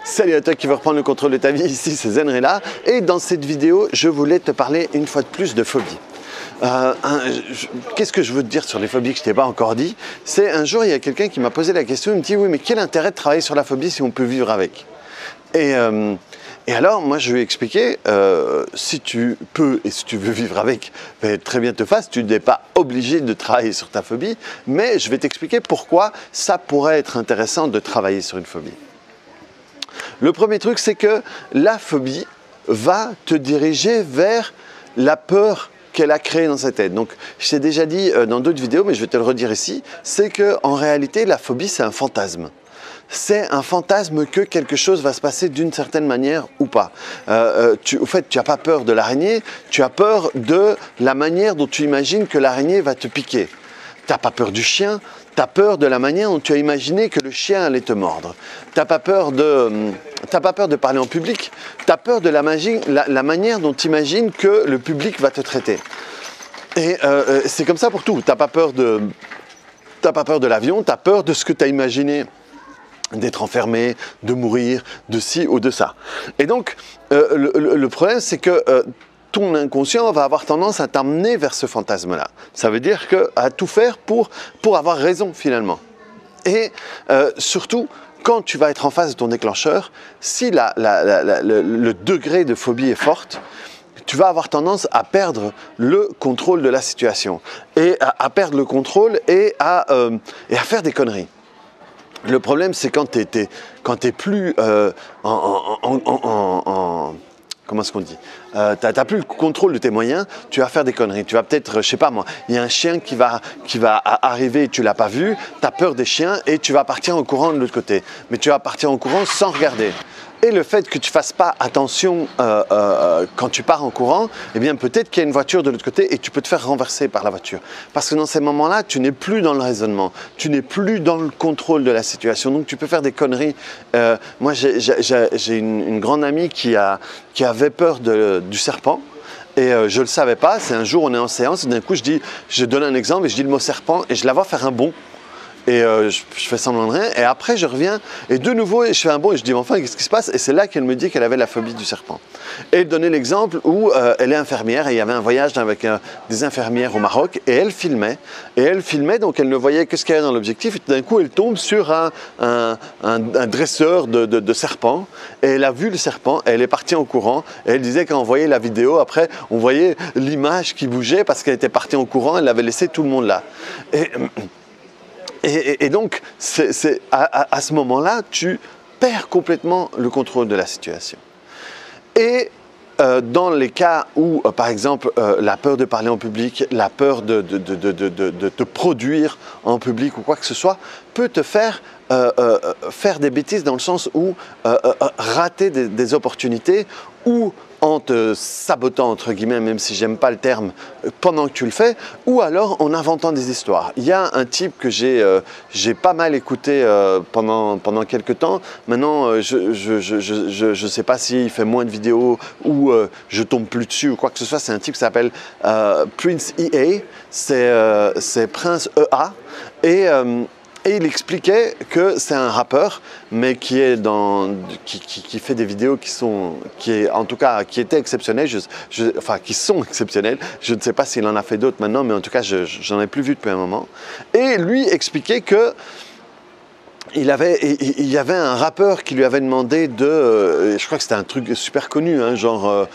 Salut à toi qui veux reprendre le contrôle de ta vie, ici c'est Zenrela et dans cette vidéo je voulais te parler une fois de plus de phobie. Qu'est-ce que je veux te dire sur les phobies que je t'ai pas encore dit? C'est un jour il y a quelqu'un qui m'a posé la question, il me dit oui mais quel intérêt de travailler sur la phobie si on peut vivre avec? Et alors moi je lui ai expliqué, si tu peux et si tu veux vivre avec, ben, très bien te fasse, tu n'es pas obligé de travailler sur ta phobie, mais je vais t'expliquer pourquoi ça pourrait être intéressant de travailler sur une phobie. Le premier truc, c'est que la phobie va te diriger vers la peur qu'elle a créée dans sa tête. Donc, je t'ai déjà dit dans d'autres vidéos, mais je vais te le redire ici, c'est qu'en réalité, la phobie, c'est un fantasme. C'est un fantasme que quelque chose va se passer d'une certaine manière ou pas. Au fait, tu n'as pas peur de l'araignée, tu as peur de la manière dont tu imagines que l'araignée va te piquer. Tu n'as pas peur du chien, tu as peur de la manière dont tu as imaginé que le chien allait te mordre. Tu n'as pas peur de parler en public, tu as peur de la manière dont tu imagines que le public va te traiter. Et c'est comme ça pour tout. Tu n'as pas peur de l'avion, tu as peur de ce que tu as imaginé, d'être enfermé, de mourir, de ci ou de ça. Et donc, le problème, c'est que ton inconscient va avoir tendance à t'amener vers ce fantasme-là. Ça veut dire à tout faire pour avoir raison finalement. Et surtout, quand tu vas être en face de ton déclencheur, si le degré de phobie est forte, tu vas avoir tendance à perdre le contrôle de la situation. Et à perdre le contrôle et à faire des conneries. Le problème, c'est quand tu n'es plus comment est-ce qu'on dit, tu n'as plus le contrôle de tes moyens, tu vas faire des conneries. Tu vas peut-être, je sais pas moi, il y a un chien qui va arriver et tu ne l'as pas vu, tu as peur des chiens et tu vas partir en courant de l'autre côté. Mais tu vas partir en courant sans regarder. Et le fait que tu ne fasses pas attention quand tu pars en courant, eh bien peut-être qu'il y a une voiture de l'autre côté et tu peux te faire renverser par la voiture. Parce que dans ces moments-là, tu n'es plus dans le raisonnement, tu n'es plus dans le contrôle de la situation. Donc tu peux faire des conneries. Moi, j'ai une grande amie qui avait peur du serpent. Et je ne le savais pas. C'est un jour, on est en séance et d'un coup, je donne un exemple et je dis le mot serpent et je la vois faire un bond. Et je fais semblant de rien, et après je reviens, et de nouveau je fais un bond, et je dis enfin qu'est-ce qui se passe? Et c'est là qu'elle me dit qu'elle avait la phobie du serpent. Et elle donnait l'exemple où elle est infirmière, et il y avait un voyage avec des infirmières au Maroc, et elle filmait, donc elle ne voyait que ce qu'il y avait dans l'objectif, et tout d'un coup elle tombe sur un dresseur de serpents, et elle a vu le serpent, et elle est partie en courant, et elle disait quand on voyait la vidéo, après on voyait l'image qui bougeait, parce qu'elle était partie en courant, elle avait laissé tout le monde là. Et donc, à ce moment-là, tu perds complètement le contrôle de la situation. Et dans les cas où, par exemple, la peur de parler en public, la peur de te produire en public ou quoi que ce soit, peut te faire faire des bêtises dans le sens où rater des opportunités ou en te sabotant, entre guillemets, même si j'aime pas le terme, pendant que tu le fais, ou alors en inventant des histoires. Il y a un type que j'ai pas mal écouté pendant quelques temps. Maintenant, je sais pas s'il fait moins de vidéos ou je tombe plus dessus ou quoi que ce soit. C'est un type qui s'appelle Prince EA, c'est Prince EA, et il expliquait que c'est un rappeur, mais qui fait des vidéos qui étaient exceptionnelles, qui sont exceptionnelles. Je ne sais pas s'il en a fait d'autres maintenant, mais en tout cas, j'en ai plus vu depuis un moment. Et lui expliquait que il y avait un rappeur qui lui avait demandé je crois que c'était un truc super connu, hein, genre,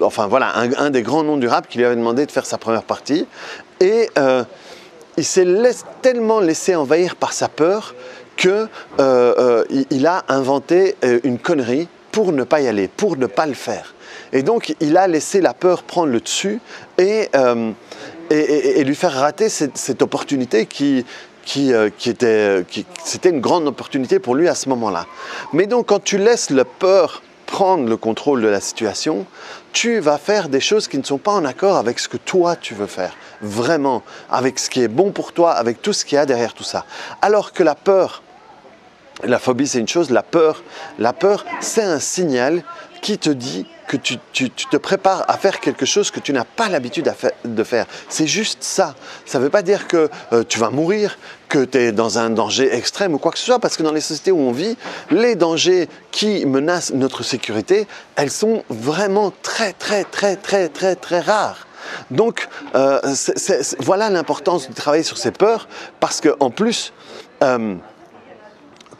enfin voilà, un des grands noms du rap qui lui avait demandé de faire sa première partie. Et il s'est tellement laissé envahir par sa peur qu'il a inventé une connerie pour ne pas y aller, pour ne pas le faire. Et donc, il a laissé la peur prendre le dessus et lui faire rater cette opportunité c'était une grande opportunité pour lui à ce moment-là. Mais donc, quand tu laisses la peur prendre le contrôle de la situation, tu vas faire des choses qui ne sont pas en accord avec ce que toi tu veux faire, vraiment, avec ce qui est bon pour toi, avec tout ce qu'il y a derrière tout ça. Alors que la peur, La phobie, c'est une chose. La peur, c'est un signal qui te dit que tu te prépares à faire quelque chose que tu n'as pas l'habitude de faire. C'est juste ça. Ça ne veut pas dire que tu vas mourir, que tu es dans un danger extrême ou quoi que ce soit, parce que dans les sociétés où on vit, les dangers qui menacent notre sécurité, elles sont vraiment très rares. Donc, voilà l'importance de travailler sur ces peurs, parce qu'en plus,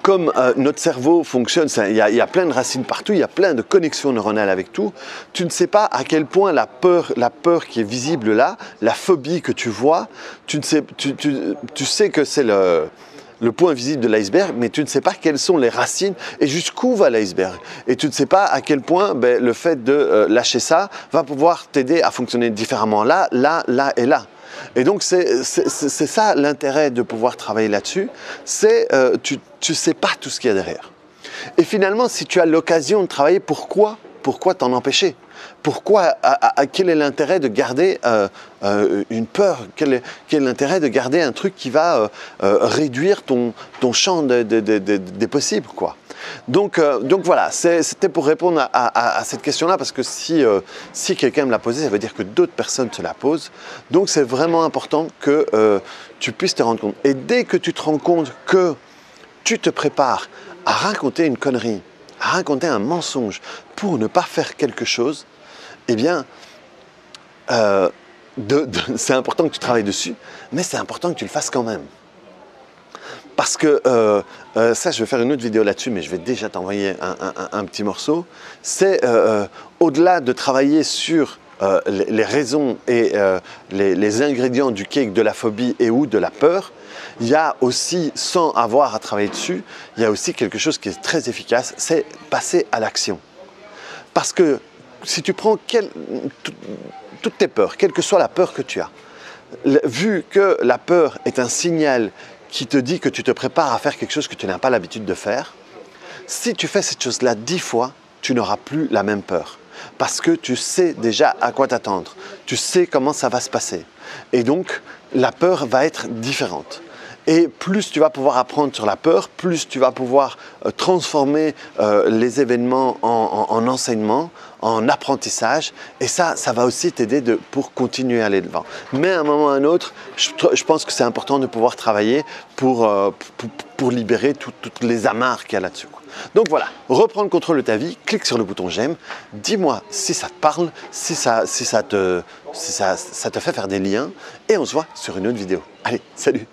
comme notre cerveau fonctionne, il y a plein de racines partout, il y a plein de connexions neuronales avec tout, tu ne sais pas à quel point la peur qui est visible là, la phobie que tu vois, tu sais que c'est le point visible de l'iceberg, mais tu ne sais pas quelles sont les racines et jusqu'où va l'iceberg. Et tu ne sais pas à quel point le fait de lâcher ça va pouvoir t'aider à fonctionner différemment là et là. Et donc c'est ça l'intérêt de pouvoir travailler là-dessus, c'est tu ne sais pas tout ce qu'il y a derrière. Et finalement, si tu as l'occasion de travailler, pourquoi t'en empêcher? Quel est l'intérêt de garder une peur? Quel est l'intérêt de garder un truc qui va réduire ton champ des possibles, quoi? Donc voilà, c'était pour répondre à cette question-là, parce que si quelqu'un me l'a posée, ça veut dire que d'autres personnes se la posent. Donc c'est vraiment important que tu puisses te rendre compte. Et dès que tu te rends compte que tu te prépares à raconter une connerie, à raconter un mensonge pour ne pas faire quelque chose, eh bien, c'est important que tu travailles dessus, mais c'est important que tu le fasses quand même. Parce que, ça, je vais faire une autre vidéo là-dessus, mais je vais déjà t'envoyer un petit morceau. C'est au-delà de travailler sur les raisons et les ingrédients du cake de la phobie et ou de la peur, il y a aussi, sans avoir à travailler dessus, il y a aussi quelque chose qui est très efficace, c'est passer à l'action. Parce que si tu prends toutes tes peurs, quelle que soit la peur que tu as, vu que la peur est un signal qui te dit que tu te prépares à faire quelque chose que tu n'as pas l'habitude de faire, si tu fais cette chose-là 10 fois, tu n'auras plus la même peur. Parce que tu sais déjà à quoi t'attendre, tu sais comment ça va se passer. Et donc, la peur va être différente. Et plus tu vas pouvoir apprendre sur la peur, plus tu vas pouvoir transformer les événements en enseignement, en apprentissage. Et ça va aussi t'aider pour continuer à aller devant. Mais à un moment ou à un autre, je pense que c'est important de pouvoir travailler pour libérer toutes les amarres qu'il y a là-dessus. Donc voilà, reprends le contrôle de ta vie, clique sur le bouton j'aime, dis-moi si ça te parle, si ça te fait faire des liens, et on se voit sur une autre vidéo. Allez, salut!